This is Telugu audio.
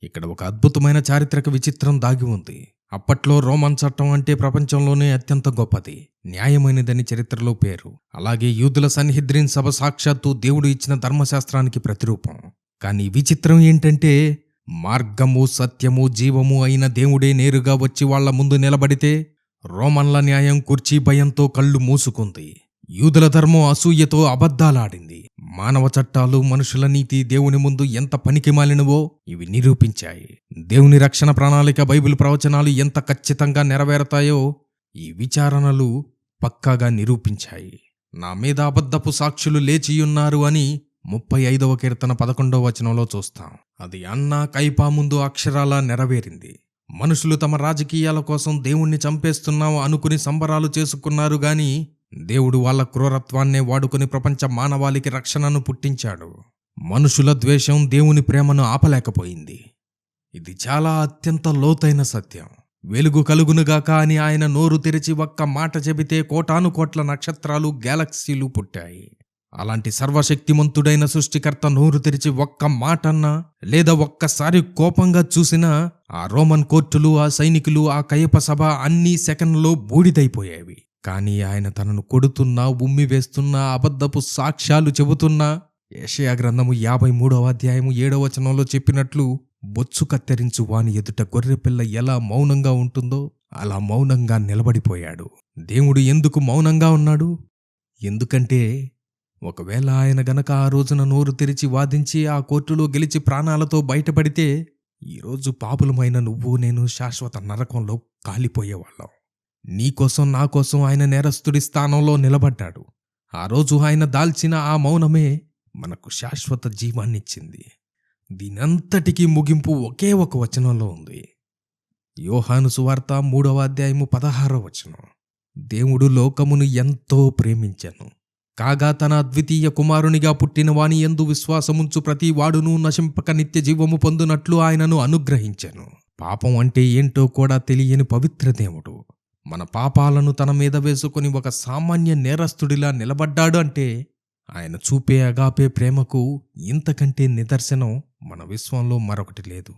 ఇక్కడ ఒక అద్భుతమైన చారిత్రక విచిత్రం దాగి ఉంది. అప్పట్లో రోమన్ చట్టం అంటే ప్రపంచంలోనే అత్యంత గొప్పది, న్యాయమైనదని చరిత్రలో పేరు. అలాగే యూదుల సన్హెద్రిన్ సభ సాక్షాత్తు దేవుడు ఇచ్చిన ధర్మశాస్త్రానికి ప్రతిరూపం. కానీ విచిత్రం ఏంటంటే, మార్గము సత్యము జీవము అయిన దేవుడే నేరుగా వచ్చి వాళ్ల ముందు నిలబడితే రోమన్ల న్యాయం కుర్చీ భయంతో కళ్ళు మూసుకుంది. యూదుల ధర్మం అసూయతో అబద్ధాలాడింది. మానవ చట్టాలు, మనుషుల నీతి దేవుని ముందు ఎంత పనికిమాలినవో ఇవి నిరూపించాయి. దేవుని రక్షణ ప్రణాళిక, బైబిల్ ప్రవచనాలు ఎంత ఖచ్చితంగా నెరవేరతాయో ఈ విచారణలు పక్కాగా నిరూపించాయి. నా మీద అబద్ధపు సాక్షులు లేచియున్నారు అని 35వ కీర్తన 11వ వచనంలో చూస్తాం. అది అన్నా కైపా ముందు అక్షరాలా నెరవేరింది. మనుషులు తమ రాజకీయాల కోసం దేవుణ్ణి చంపేస్తున్నాం అనుకుని సంబరాలు చేసుకున్నారు గాని దేవుడు వాళ్ళ క్రూరత్వాన్నే వాడుకుని ప్రపంచ మానవాళికి రక్షణను పుట్టించాడు. మనుషుల ద్వేషం దేవుని ప్రేమను ఆపలేకపోయింది. ఇది చాలా అత్యంత లోతైన సత్యం. వెలుగు కలుగునుగాక అని ఆయన నోరు తెరిచి ఒక్క మాట చెబితే కోటాను కోట్ల నక్షత్రాలు, గ్యాలక్సీలు పుట్టాయి. అలాంటి సర్వశక్తిమంతుడైన సృష్టికర్త నోరు తెరిచి ఒక్క మాటన్నా లేదా ఒక్కసారి కోపంగా చూసినా ఆ రోమన్ కోర్టులు, ఆ సైనికులు, ఆ కయప సభ అన్నీ సెకన్లలో బూడిదైపోయేవి. కానీ ఆయన తనను కొడుతున్నా, ఉమ్మి వేస్తున్నా, అబద్ధపు సాక్ష్యాలు చెబుతున్నా యెషయా గ్రంథము 53వ అధ్యాయము 7వ వచనంలో చెప్పినట్లు బొచ్చు కత్తిరించు వాని ఎదుట గొర్రెపిల్ల ఎలా మౌనంగా ఉంటుందో అలా మౌనంగా నిలబడిపోయాడు. దేవుడు ఎందుకు మౌనంగా ఉన్నాడు? ఎందుకంటే ఒకవేళ ఆయన గనక ఆ రోజున నోరు తెరిచి వాదించి ఆ కోర్టులో గెలిచి ప్రాణాలతో బయటపడితే ఈరోజు పాపులమైన నువ్వు నేను శాశ్వత నరకంలో కాలిపోయేవాళ్ళం. నీకోసం నా కోసం ఆయన నేరస్తుడి స్థానంలో నిలబడ్డాడు. ఆ రోజు ఆయన దాల్చిన ఆ మౌనమే మనకు శాశ్వత జీవాన్నిచ్చింది. దీనంతటికీ ముగింపు ఒకే ఒక వచనంలో ఉంది. యోహాను సువార్త 3వ అధ్యాయము 16వ వచనం. దేవుడు లోకమును ఎంతో ప్రేమించెను, కాగా తన అద్వితీయ కుమారునిగా పుట్టిన వాని యందు విశ్వాసముంచు ప్రతి వాడును నశింపక నిత్య జీవము పొందునట్లు ఆయనను అనుగ్రహించెను. పాపం అంటే ఏంటో కూడా తెలియని పవిత్ర దేవుడు మన పాపాలను తన మీద వేసుకుని ఒక సామాన్య నేరస్తుడిలా నిలబడ్డాడు అంటే ఆయన చూపే అగాపే ప్రేమకు ఇంతకంటే నిదర్శనం మన విశ్వంలో మరొకటి లేదు.